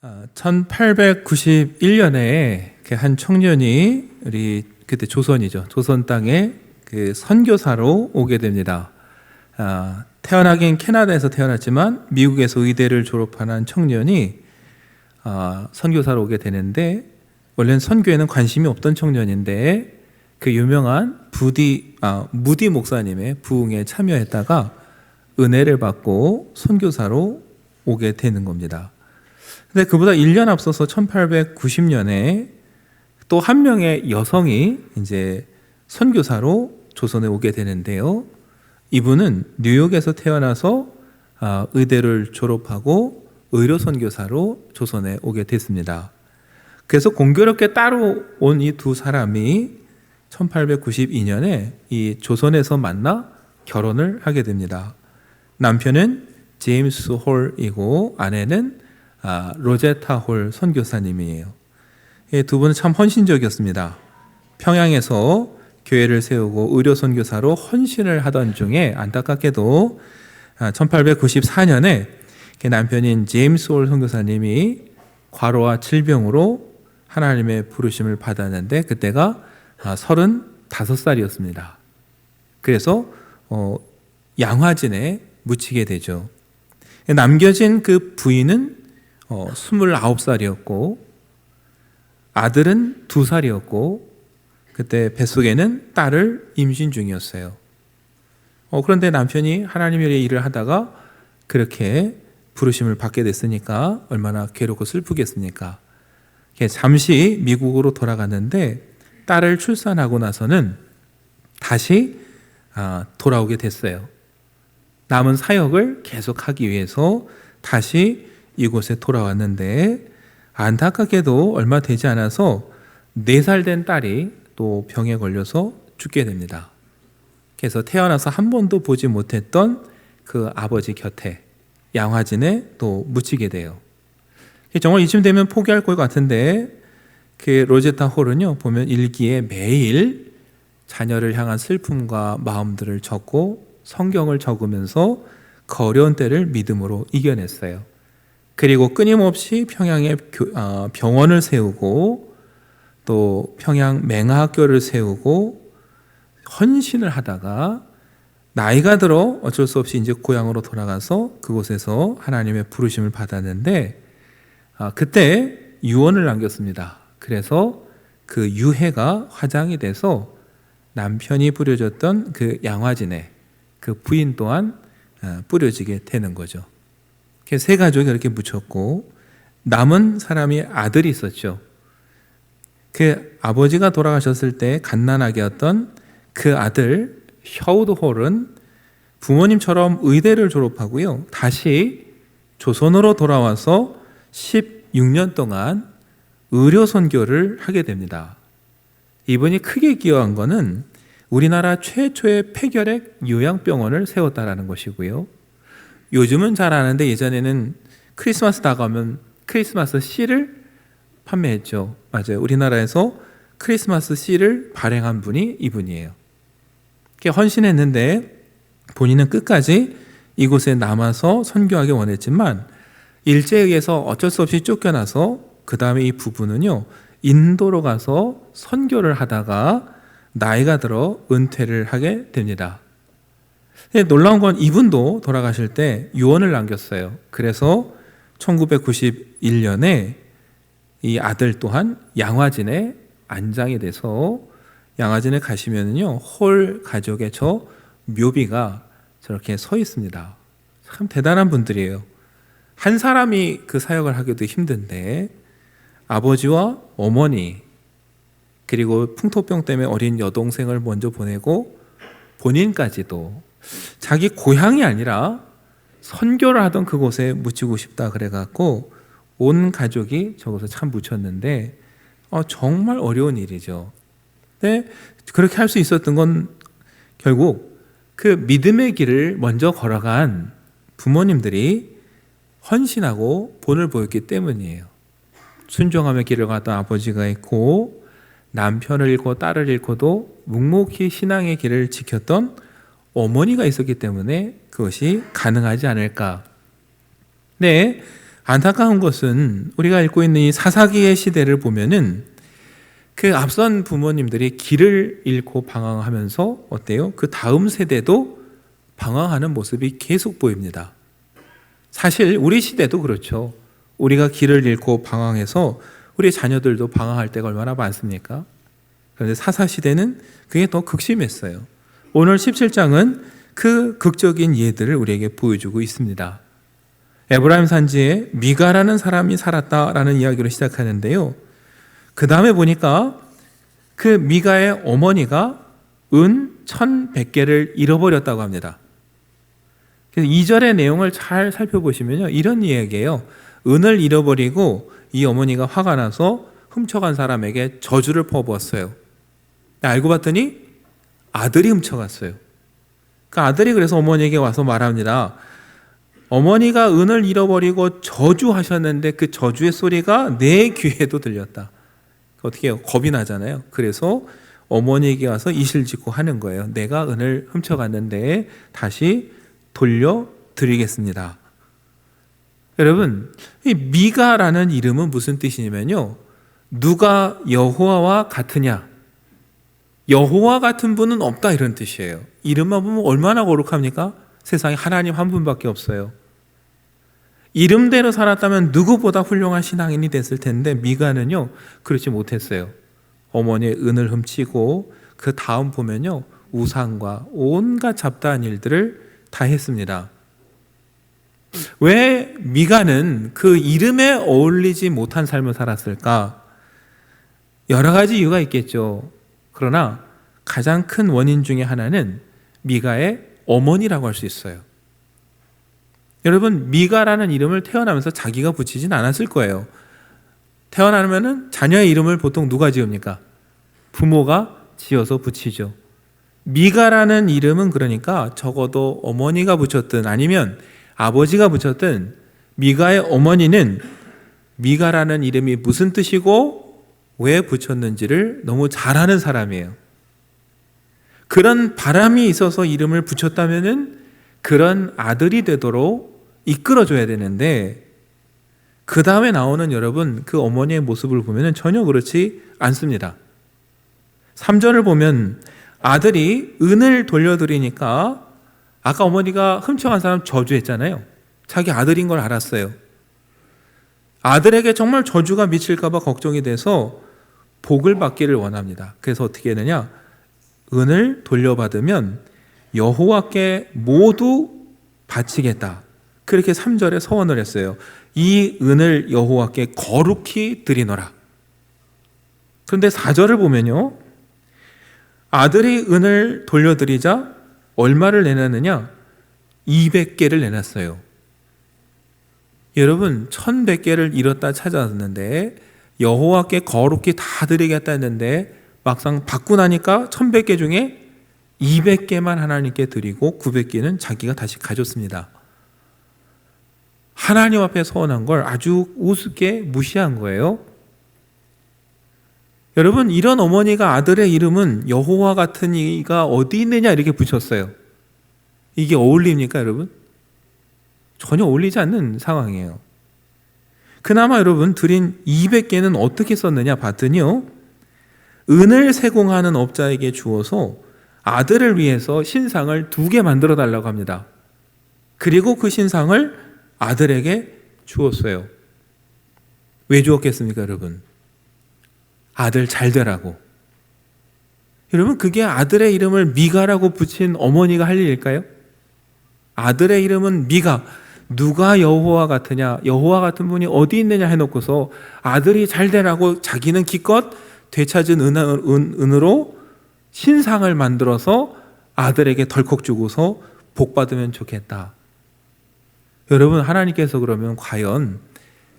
1891년에 한 청년이 우리 그때 조선이죠. 조선 땅에 그 선교사로 오게 됩니다. 태어나긴 캐나다에서 태어났지만 미국에서 의대를 졸업한 한 청년이 선교사로 오게 되는데, 원래는 선교에는 관심이 없던 청년인데 그 유명한 무디 목사님의 부흥에 참여했다가 은혜를 받고 선교사로 오게 되는 겁니다. 근데 그보다 1년 앞서서 1890년에 또 한 명의 여성이 이제 선교사로 조선에 오게 되는데요. 이분은 뉴욕에서 태어나서 의대를 졸업하고 의료 선교사로 조선에 오게 됐습니다. 그래서 공교롭게 따로 온 이 두 사람이 1892년에 이 조선에서 만나 결혼을 하게 됩니다. 남편은 제임스 홀이고 아내는 로제타 홀 선교사님이에요. 이 두 분은 참 헌신적이었습니다. 평양에서 교회를 세우고 의료 선교사로 헌신을 하던 중에 안타깝게도 1894년에 남편인 제임스 홀 선교사님이 과로와 질병으로 하나님의 부르심을 받았는데 그때가 35살이었습니다. 그래서 양화진에 묻히게 되죠. 남겨진 그 부인은 29살이었고 아들은 2살이었고 그때 뱃속에는 딸을 임신 중이었어요. 그런데 남편이 하나님의 일을 하다가 그렇게 부르심을 받게 됐으니까 얼마나 괴롭고 슬프겠습니까? 잠시 미국으로 돌아갔는데 딸을 출산하고 나서는 다시 돌아오게 됐어요. 남은 사역을 계속하기 위해서 다시 이곳에 돌아왔는데 안타깝게도 얼마 되지 않아서 4살 된 딸이 또 병에 걸려서 죽게 됩니다. 그래서 태어나서 한 번도 보지 못했던 그 아버지 곁에 양화진에 또 묻히게 돼요. 정말 이쯤 되면 포기할 것 같은데 그 로제타 홀은요, 보면 일기에 매일 자녀를 향한 슬픔과 마음들을 적고 성경을 적으면서 그 어려운 때를 믿음으로 이겨냈어요. 그리고 끊임없이 평양에 병원을 세우고 또 평양 맹아학교를 세우고 헌신을 하다가 나이가 들어 어쩔 수 없이 이제 고향으로 돌아가서 그곳에서 하나님의 부르심을 받았는데 그때 유언을 남겼습니다. 그래서 그 유해가 화장이 돼서 남편이 뿌려줬던 그 양화진에 그 부인 또한 뿌려지게 되는 거죠. 세 가족이 이렇게 묻혔고 남은 사람이 아들이 있었죠. 그 아버지가 돌아가셨을 때 갓난아기 였던 그 아들 셔우드 홀은 부모님처럼 의대를 졸업하고요. 다시 조선으로 돌아와서 16년 동안 의료 선교를 하게 됩니다. 이분이 크게 기여한 것은 우리나라 최초의 폐결핵 요양병원을 세웠다라는 것이고요. 요즘은 잘 아는데 예전에는 크리스마스 다가오면 크리스마스 씨를 판매했죠. 맞아요. 우리나라에서 크리스마스 씨를 발행한 분이 이분이에요. 헌신했는데 본인은 끝까지 이곳에 남아서 선교하기 원했지만 일제에 의해서 어쩔 수 없이 쫓겨나서 그 다음에 이 부부는요, 인도로 가서 선교를 하다가 나이가 들어 은퇴를 하게 됩니다. 놀라운 건 이분도 돌아가실 때 유언을 남겼어요. 그래서 1991년에 이 아들 또한 양화진에 안장이 돼서 양화진에 가시면요, 홀 가족의 저 묘비가 저렇게 서 있습니다. 참 대단한 분들이에요. 한 사람이 그 사역을 하기도 힘든데 아버지와 어머니 그리고 풍토병 때문에 어린 여동생을 먼저 보내고 본인까지도 자기 고향이 아니라 선교를 하던 그곳에 묻히고 싶다 그래갖고 온 가족이 저곳에 참 묻혔는데 정말 어려운 일이죠. 근데 그렇게 할 수 있었던 건 결국 그 믿음의 길을 먼저 걸어간 부모님들이 헌신하고 본을 보였기 때문이에요. 순종함의 길을 갔던 아버지가 있고 남편을 잃고 딸을 잃고도 묵묵히 신앙의 길을 지켰던 어머니가 있었기 때문에 그것이 가능하지 않을까. 네, 안타까운 것은 우리가 읽고 있는 이 사사기의 시대를 보면은 그 앞선 부모님들이 길을 잃고 방황하면서 어때요? 그 다음 세대도 방황하는 모습이 계속 보입니다. 사실 우리 시대도 그렇죠. 우리가 길을 잃고 방황해서 우리 자녀들도 방황할 때가 얼마나 많습니까? 그런데 사사시대는 그게 더 극심했어요. 오늘 17장은 그 극적인 예들을 우리에게 보여주고 있습니다. 에브라임 산지에 미가라는 사람이 살았다라는 이야기로 시작하는데요. 그 다음에 보니까 그 미가의 어머니가 은 1,100개를 잃어버렸다고 합니다. 그래서 2절의 내용을 잘 살펴보시면요, 이런 이야기예요. 은을 잃어버리고 이 어머니가 화가 나서 훔쳐간 사람에게 저주를 퍼부었어요. 알고 봤더니 아들이 훔쳐갔어요. 그 아들이 그래서 어머니에게 와서 말합니다. 어머니가 은을 잃어버리고 저주하셨는데 그 저주의 소리가 내 귀에도 들렸다. 어떻게 해요? 겁이 나잖아요. 그래서 어머니에게 와서 이실직고 하는 거예요. 내가 은을 훔쳐갔는데 다시 돌려드리겠습니다. 여러분, 이 미가라는 이름은 무슨 뜻이냐면요, 누가 여호와와 같으냐, 여호와 같은 분은 없다, 이런 뜻이에요. 이름만 보면 얼마나 거룩합니까? 세상에 하나님 한 분밖에 없어요. 이름대로 살았다면 누구보다 훌륭한 신앙인이 됐을 텐데 미가는요, 그렇지 못했어요. 어머니의 은을 훔치고 그 다음 보면요, 우상과 온갖 잡다한 일들을 다 했습니다. 왜 미가는 그 이름에 어울리지 못한 삶을 살았을까? 여러 가지 이유가 있겠죠. 그러나 가장 큰 원인 중에 하나는 미가의 어머니라고 할 수 있어요. 여러분, 미가라는 이름을 태어나면서 자기가 붙이진 않았을 거예요. 태어나면은 자녀의 이름을 보통 누가 지읍니까? 부모가 지어서 붙이죠. 미가라는 이름은 그러니까 적어도 어머니가 붙였든 아니면 아버지가 붙였든 미가의 어머니는 미가라는 이름이 무슨 뜻이고 왜 붙였는지를 너무 잘 아는 사람이에요. 그런 바람이 있어서 이름을 붙였다면은 그런 아들이 되도록 이끌어줘야 되는데, 그 다음에 나오는 여러분 그 어머니의 모습을 보면 전혀 그렇지 않습니다. 3절을 보면 아들이 은을 돌려드리니까, 아까 어머니가 훔쳐간 사람 저주했잖아요. 자기 아들인 걸 알았어요. 아들에게 정말 저주가 미칠까 봐 걱정이 돼서 복을 받기를 원합니다. 그래서 어떻게 했느냐, 은을 돌려받으면 여호와께 모두 바치겠다, 그렇게 3절에 서원을 했어요. 이 은을 여호와께 거룩히 드리노라. 그런데 4절을 보면요, 아들이 은을 돌려드리자 얼마를 내놨느냐? 200개를 내놨어요. 여러분, 1,100개를 잃었다 찾아왔는데 여호와께 거룩히 다 드리겠다 했는데 막상 받고 나니까 1,100개 중에 200개만 하나님께 드리고 900개는 자기가 다시 가졌습니다. 하나님 앞에 서원한 걸 아주 우습게 무시한 거예요. 여러분, 이런 어머니가 아들의 이름은 여호와 같은 이가 어디 있느냐 이렇게 붙였어요. 이게 어울립니까, 여러분? 전혀 어울리지 않는 상황이에요. 그나마 여러분 드린 200개는 어떻게 썼느냐 봤더니요, 은을 세공하는 업자에게 주어서 아들을 위해서 신상을 2개 만들어 달라고 합니다. 그리고 그 신상을 아들에게 주었어요. 왜 주었겠습니까, 여러분? 아들 잘 되라고. 여러분, 그게 아들의 이름을 미가라고 붙인 어머니가 할 일일까요? 아들의 이름은 미가, 누가 여호와 같으냐, 여호와 같은 분이 어디 있느냐 해놓고서 아들이 잘 되라고 자기는 기껏 되찾은 은으로 신상을 만들어서 아들에게 덜컥 주고서 복 받으면 좋겠다. 여러분, 하나님께서 그러면 과연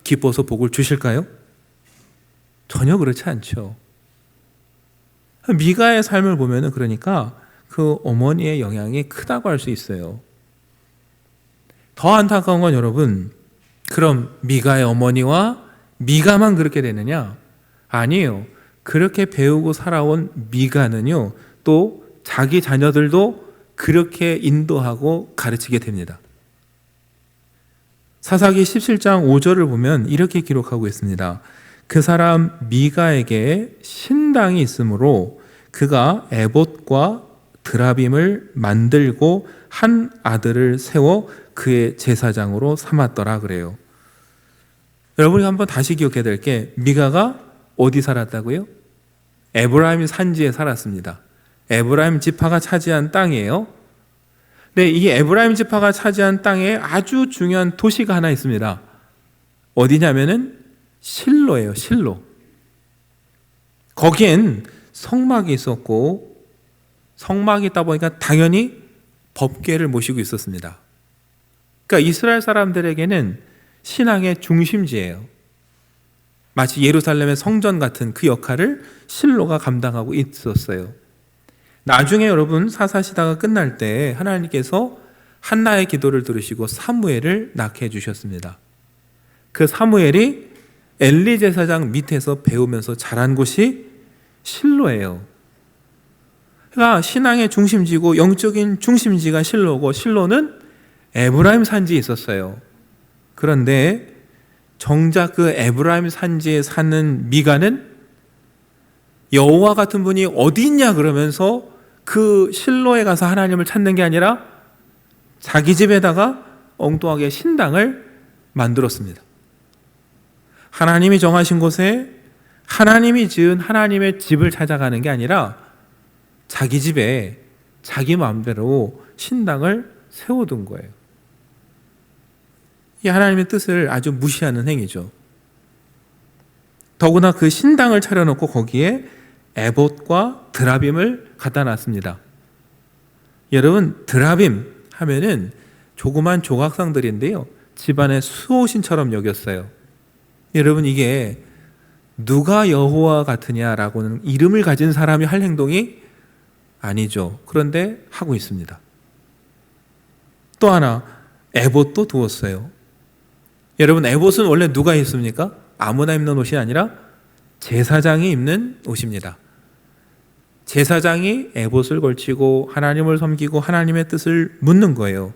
기뻐서 복을 주실까요? 전혀 그렇지 않죠. 미가의 삶을 보면은 그러니까 그 어머니의 영향이 크다고 할 수 있어요. 더 안타까운 건 여러분, 그럼 미가의 어머니와 미가만 그렇게 되느냐? 아니에요. 그렇게 배우고 살아온 미가는요, 또 자기 자녀들도 그렇게 인도하고 가르치게 됩니다. 사사기 17장 5절을 보면 이렇게 기록하고 있습니다. 그 사람 미가에게 신당이 있으므로 그가 에봇과 드라빔을 만들고 한 아들을 세워 그의 제사장으로 삼았더라 그래요. 여러분이 한번 다시 기억해야 될 게, 미가가 어디 살았다고요? 에브라임 산지에 살았습니다. 에브라임 지파가 차지한 땅이에요. 네, 이 에브라임 지파가 차지한 땅에 아주 중요한 도시가 하나 있습니다. 어디냐면은 실로예요. 실로. 거기엔 성막이 있었고, 성막이 있다 보니까 당연히 법궤를 모시고 있었습니다. 그러니까 이스라엘 사람들에게는 신앙의 중심지예요. 마치 예루살렘의 성전 같은 그 역할을 실로가 감당하고 있었어요. 나중에 여러분 사사시다가 끝날 때 하나님께서 한나의 기도를 들으시고 사무엘을 낳게 해주셨습니다. 그 사무엘이 엘리 제사장 밑에서 배우면서 자란 곳이 실로예요. 그러니까 신앙의 중심지고 영적인 중심지가 실로고, 실로는 에브라임 산지에 있었어요. 그런데 정작 그 에브라임 산지에 사는 미가는 여호와 같은 분이 어디 있냐 그러면서 그 실로에 가서 하나님을 찾는 게 아니라 자기 집에다가 엉뚱하게 신당을 만들었습니다. 하나님이 정하신 곳에 하나님이 지은 하나님의 집을 찾아가는 게 아니라 자기 집에 자기 마음대로 신당을 세워둔 거예요. 이 하나님의 뜻을 아주 무시하는 행위죠. 더구나 그 신당을 차려놓고 거기에 에봇과 드라빔을 갖다 놨습니다. 여러분, 드라빔 하면은 조그만 조각상들인데요, 집안의 수호신처럼 여겼어요. 여러분, 이게 누가 여호와 같으냐라고는 이름을 가진 사람이 할 행동이 아니죠. 그런데 하고 있습니다. 또 하나, 에봇도 두었어요. 여러분, 에봇은 원래 누가 입습니까? 아무나 입는 옷이 아니라 제사장이 입는 옷입니다. 제사장이 에봇을 걸치고 하나님을 섬기고 하나님의 뜻을 묻는 거예요.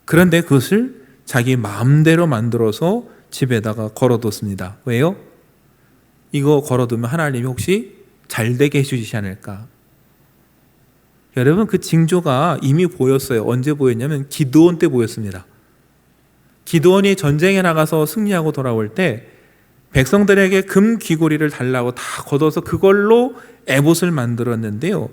그런데 그것을 자기 마음대로 만들어서 집에다가 걸어뒀습니다. 왜요? 이거 걸어두면 하나님이 혹시 잘 되게 해주시지 않을까? 여러분, 그 징조가 이미 보였어요. 언제 보였냐면 기드온 때 보였습니다. 기드온이 전쟁에 나가서 승리하고 돌아올 때 백성들에게 금 귀고리를 달라고 다 걷어서 그걸로 에봇을 만들었는데요,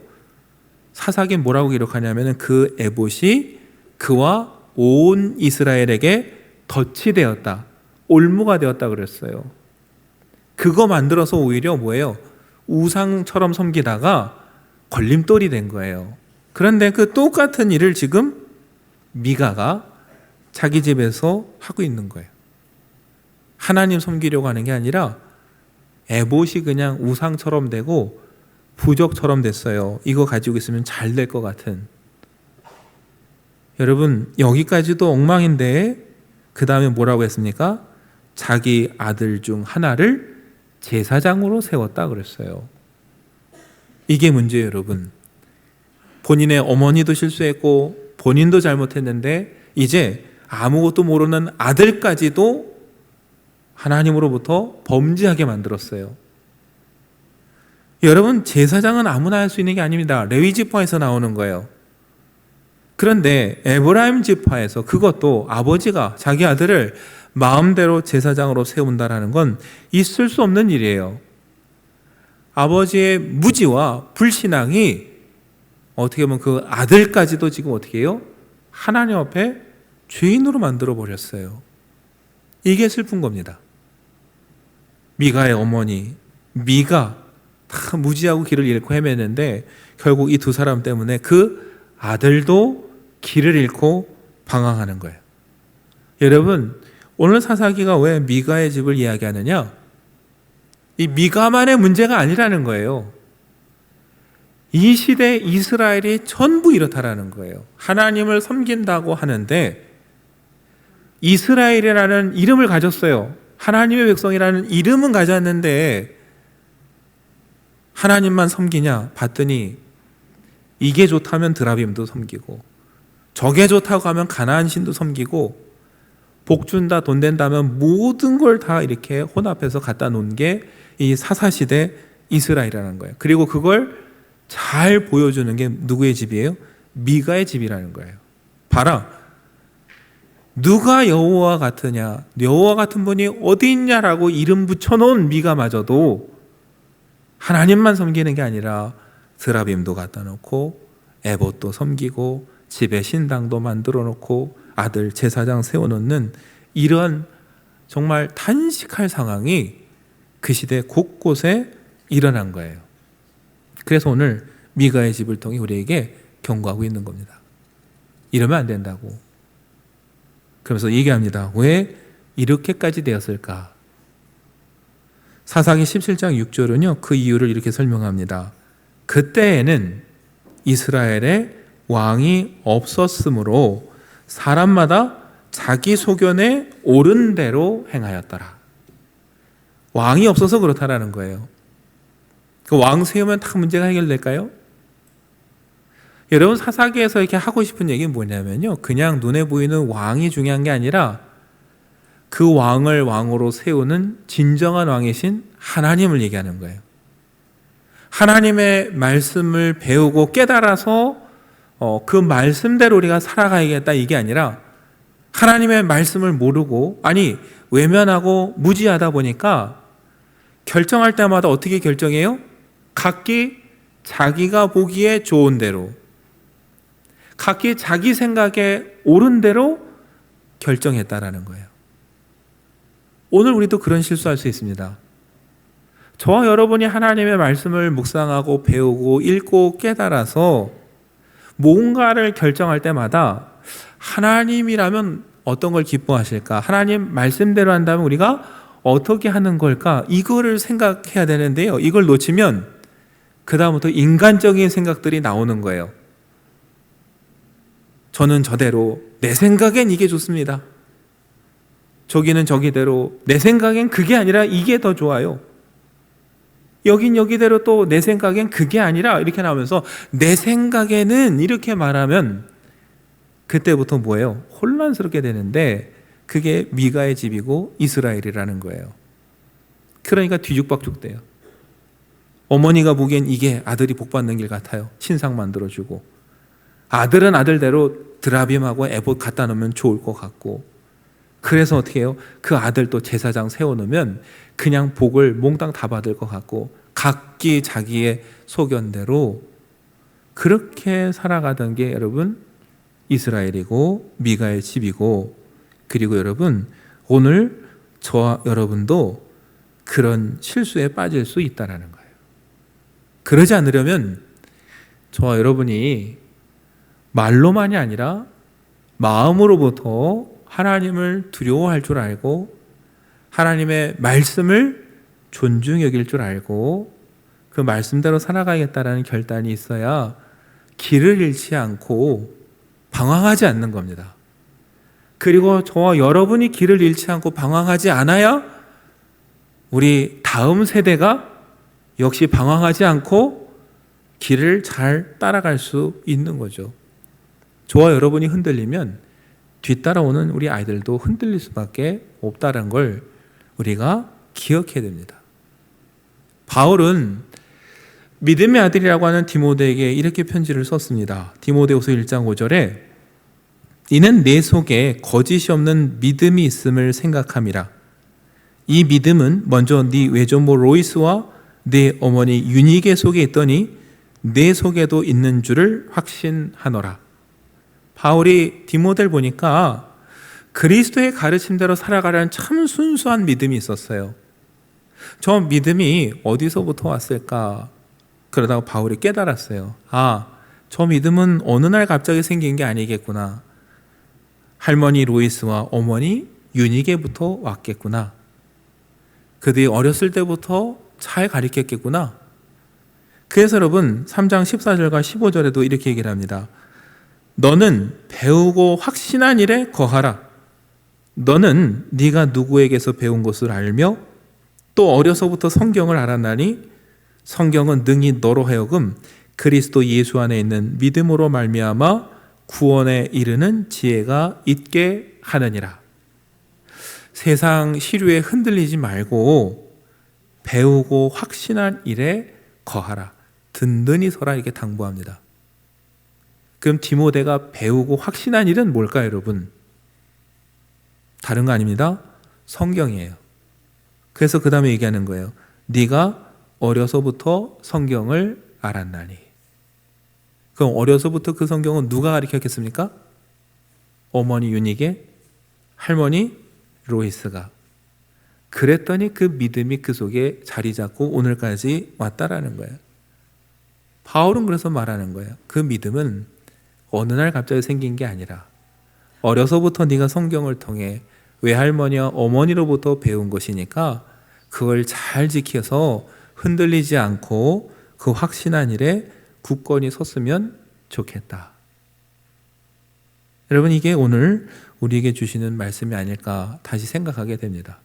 사사기 뭐라고 기록하냐면 그 에봇이 그와 온 이스라엘에게 덫이 되었다, 올무가 되었다 그랬어요. 그거 만들어서 오히려 뭐예요? 우상처럼 섬기다가 걸림돌이 된 거예요. 그런데 그 똑같은 일을 지금 미가가 자기 집에서 하고 있는 거예요. 하나님 섬기려고 하는 게 아니라 에봇이 그냥 우상처럼 되고 부적처럼 됐어요. 이거 가지고 있으면 잘 될 것 같은. 여러분, 여기까지도 엉망인데 그 다음에 뭐라고 했습니까? 자기 아들 중 하나를 제사장으로 세웠다 그랬어요. 이게 문제예요, 여러분. 본인의 어머니도 실수했고 본인도 잘못했는데 이제 아무것도 모르는 아들까지도 하나님으로부터 범죄하게 만들었어요. 여러분, 제사장은 아무나 할 수 있는 게 아닙니다. 레위 지파에서 나오는 거예요. 그런데 에브라임 지파에서 그것도 아버지가 자기 아들을 마음대로 제사장으로 세운다라는 건 있을 수 없는 일이에요. 아버지의 무지와 불신앙이 어떻게 보면 그 아들까지도 지금 어떻게 해요? 하나님 앞에 죄인으로 만들어 버렸어요. 이게 슬픈 겁니다. 미가의 어머니 미가 다 무지하고 길을 잃고 헤매는데 결국 이 두 사람 때문에 그 아들도 길을 잃고 방황하는 거예요. 여러분, 오늘 사사기가 왜 미가의 집을 이야기하느냐? 이 미가만의 문제가 아니라는 거예요. 이 시대 이스라엘이 전부 이렇다라는 거예요. 하나님을 섬긴다고 하는데 이스라엘이라는 이름을 가졌어요. 하나님의 백성이라는 이름은 가졌는데 하나님만 섬기냐 봤더니 이게 좋다면 드라빔도 섬기고 저게 좋다고 하면 가나안 신도 섬기고 복 준다, 돈 된다면 모든 걸 다 이렇게 혼합해서 갖다 놓은 게 이 사사시대 이스라엘이라는 거예요. 그리고 그걸 잘 보여주는 게 누구의 집이에요? 미가의 집이라는 거예요. 봐라, 누가 여호와 같으냐, 여호와 같은 분이 어디 있냐라고 이름 붙여놓은 미가마저도 하나님만 섬기는 게 아니라 스라빔도 갖다 놓고 에봇도 섬기고 집에 신당도 만들어 놓고 아들 제사장 세워놓는 이런 정말 탄식할 상황이 그 시대 곳곳에 일어난 거예요. 그래서 오늘 미가의 집을 통해 우리에게 경고하고 있는 겁니다. 이러면 안 된다고. 그러면서 얘기합니다. 왜 이렇게까지 되었을까? 사사기 17장 6절은요, 그 이유를 이렇게 설명합니다. 그때에는 이스라엘에 왕이 없었으므로 사람마다 자기 소견에 옳은 대로 행하였더라. 왕이 없어서 그렇다라는 거예요. 그 왕 세우면 다 문제가 해결될까요? 여러분, 사사기에서 이렇게 하고 싶은 얘기는 뭐냐면요, 그냥 눈에 보이는 왕이 중요한 게 아니라 그 왕을 왕으로 세우는 진정한 왕이신 하나님을 얘기하는 거예요. 하나님의 말씀을 배우고 깨달아서 그 말씀대로 우리가 살아가야겠다, 이게 아니라 하나님의 말씀을 모르고, 아니 외면하고 무지하다 보니까 결정할 때마다 어떻게 결정해요? 각기 자기가 보기에 좋은 대로, 각기 자기 생각에 옳은 대로 결정했다라는 거예요. 오늘 우리도 그런 실수할 수 있습니다. 저와 여러분이 하나님의 말씀을 묵상하고 배우고 읽고 깨달아서 뭔가를 결정할 때마다 하나님이라면 어떤 걸 기뻐하실까? 하나님 말씀대로 한다면 우리가 어떻게 하는 걸까? 이거를 생각해야 되는데요, 이걸 놓치면 그 다음부터 인간적인 생각들이 나오는 거예요. 저는 저대로, 내 생각엔 이게 좋습니다. 저기는 저기대로, 내 생각엔 그게 아니라 이게 더 좋아요. 여긴 여기대로 또 내 생각엔 그게 아니라, 이렇게 나오면서 내 생각에는 이렇게 말하면 그때부터 뭐예요? 혼란스럽게 되는데 그게 미가의 집이고 이스라엘이라는 거예요. 그러니까 뒤죽박죽돼요. 어머니가 보기엔 이게 아들이 복받는 길 같아요. 신상 만들어주고, 아들은 아들대로 드라빔하고 에봇 갖다 놓으면 좋을 것 같고, 그래서 어떻게 해요? 그 아들 또 제사장 세워놓으면 그냥 복을 몽땅 다 받을 것 같고, 각기 자기의 소견대로 그렇게 살아가던 게 여러분 이스라엘이고 미가의 집이고, 그리고 여러분 오늘 저와 여러분도 그런 실수에 빠질 수 있다는 거예요. 그러지 않으려면 저와 여러분이 말로만이 아니라 마음으로부터 하나님을 두려워할 줄 알고 하나님의 말씀을 존중히 여길 줄 알고 그 말씀대로 살아가겠다라는 결단이 있어야 길을 잃지 않고 방황하지 않는 겁니다. 그리고 저와 여러분이 길을 잃지 않고 방황하지 않아야 우리 다음 세대가 역시 방황하지 않고 길을 잘 따라갈 수 있는 거죠. 저와 여러분이 흔들리면 뒤따라오는 우리 아이들도 흔들릴 수밖에 없다는 걸 우리가 기억해야 됩니다. 바울은 믿음의 아들이라고 하는 디모데에게 이렇게 편지를 썼습니다. 디모데후서 1장 5절에 이는 내 속에 거짓이 없는 믿음이 있음을 생각함이라. 이 믿음은 먼저 네 외조모 로이스와 네 어머니 유니게 속에 있더니 내 속에도 있는 줄을 확신하노라. 바울이 디모데를 보니까 그리스도의 가르침대로 살아가려는 참 순수한 믿음이 있었어요. 저 믿음이 어디서부터 왔을까? 그러다가 바울이 깨달았어요. 아, 저 믿음은 어느 날 갑자기 생긴 게 아니겠구나. 할머니 로이스와 어머니 유니게부터 왔겠구나. 그들이 어렸을 때부터 잘 가르쳤겠구나. 그래서 여러분 3장 14절과 15절에도 이렇게 얘기를 합니다. 너는 배우고 확신한 일에 거하라. 너는 네가 누구에게서 배운 것을 알며 또 어려서부터 성경을 알았나니 성경은 능히 너로 하여금 그리스도 예수 안에 있는 믿음으로 말미암아 구원에 이르는 지혜가 있게 하느니라. 세상 시류에 흔들리지 말고 배우고 확신한 일에 거하라. 든든히 서라. 이렇게 당부합니다. 그럼 디모데가 배우고 확신한 일은 뭘까요, 여러분? 다른 거 아닙니다. 성경이에요. 그래서 그 다음에 얘기하는 거예요. 네가 어려서부터 성경을 알았나니. 그럼 어려서부터 그 성경은 누가 가르쳤겠습니까? 어머니 유닉의 할머니 로이스가. 그랬더니 그 믿음이 그 속에 자리 잡고 오늘까지 왔다라는 거예요. 바울은 그래서 말하는 거예요. 그 믿음은 어느 날 갑자기 생긴 게 아니라 어려서부터 네가 성경을 통해 외할머니와 어머니로부터 배운 것이니까 그걸 잘 지켜서 흔들리지 않고 그 확신한 일에 굳건히 섰으면 좋겠다. 여러분, 이게 오늘 우리에게 주시는 말씀이 아닐까 다시 생각하게 됩니다.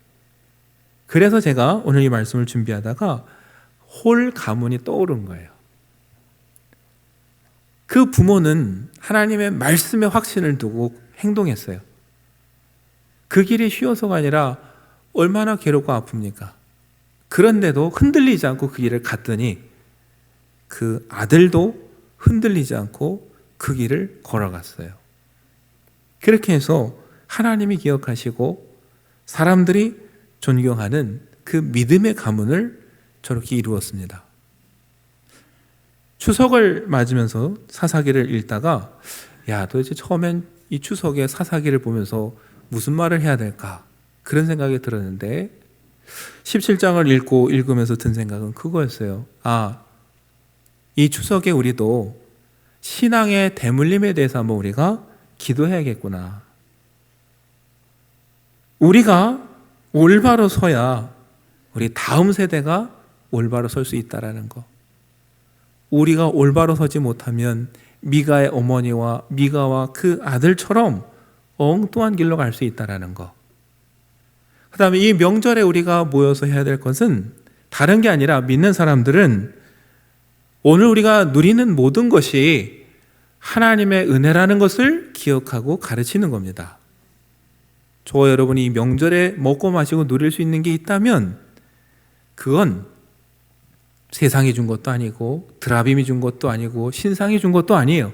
그래서 제가 오늘 이 말씀을 준비하다가 홀 가문이 떠오른 거예요. 그 부모는 하나님의 말씀에 확신을 두고 행동했어요. 그 길이 쉬워서가 아니라 얼마나 괴롭고 아픕니까? 그런데도 흔들리지 않고 그 길을 갔더니 그 아들도 흔들리지 않고 그 길을 걸어갔어요. 그렇게 해서 하나님이 기억하시고 사람들이 존경하는 그 믿음의 가문을 저렇게 이루었습니다. 추석을 맞으면서 사사기를 읽다가 도대체 처음엔 이 추석에 사사기를 보면서 무슨 말을 해야 될까? 그런 생각이 들었는데 17장을 읽으면서 든 생각은 그거였어요. 이 추석에 우리도 신앙의 대물림에 대해서 한번 우리가 기도해야겠구나. 우리가 올바로 서야 우리 다음 세대가 올바로 설 수 있다라는 거. 우리가 올바로 서지 못하면 미가의 어머니와 미가와 그 아들처럼 엉뚱한 길로 갈 수 있다라는 거. 그 다음에 이 명절에 우리가 모여서 해야 될 것은 다른 게 아니라 믿는 사람들은 오늘 우리가 누리는 모든 것이 하나님의 은혜라는 것을 기억하고 가르치는 겁니다. 저와 여러분이 이 명절에 먹고 마시고 누릴 수 있는 게 있다면 그건 세상이 준 것도 아니고 드라빔이 준 것도 아니고 신상이 준 것도 아니에요.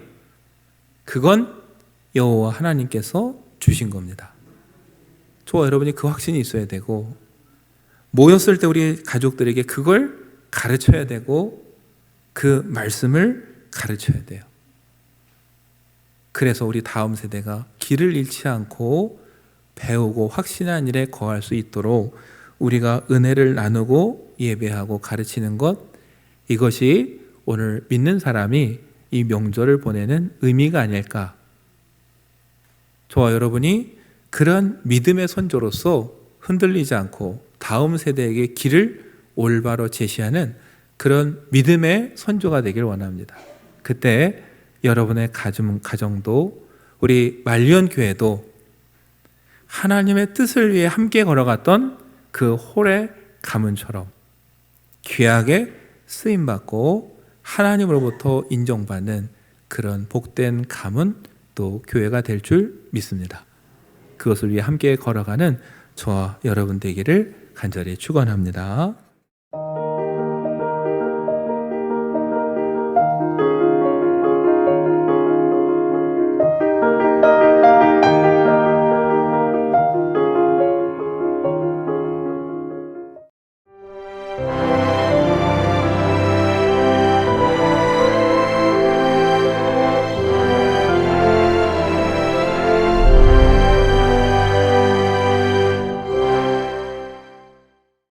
그건 여호와 하나님께서 주신 겁니다. 저와 여러분이 그 확신이 있어야 되고 모였을 때 우리 가족들에게 그걸 가르쳐야 되고 그 말씀을 가르쳐야 돼요. 그래서 우리 다음 세대가 길을 잃지 않고 배우고 확신한 일에 거할 수 있도록 우리가 은혜를 나누고 예배하고 가르치는 것, 이것이 오늘 믿는 사람이 이 명절을 보내는 의미가 아닐까. 저와 여러분이 그런 믿음의 선조로서 흔들리지 않고 다음 세대에게 길을 올바로 제시하는 그런 믿음의 선조가 되길 원합니다. 그때 여러분의 가정도 우리 말리언 교회도 하나님의 뜻을 위해 함께 걸어갔던 그 홀의 가문처럼 귀하게 쓰임받고 하나님으로부터 인정받는 그런 복된 가문 또 교회가 될 줄 믿습니다. 그것을 위해 함께 걸어가는 저와 여러분 되기를 간절히 축원합니다.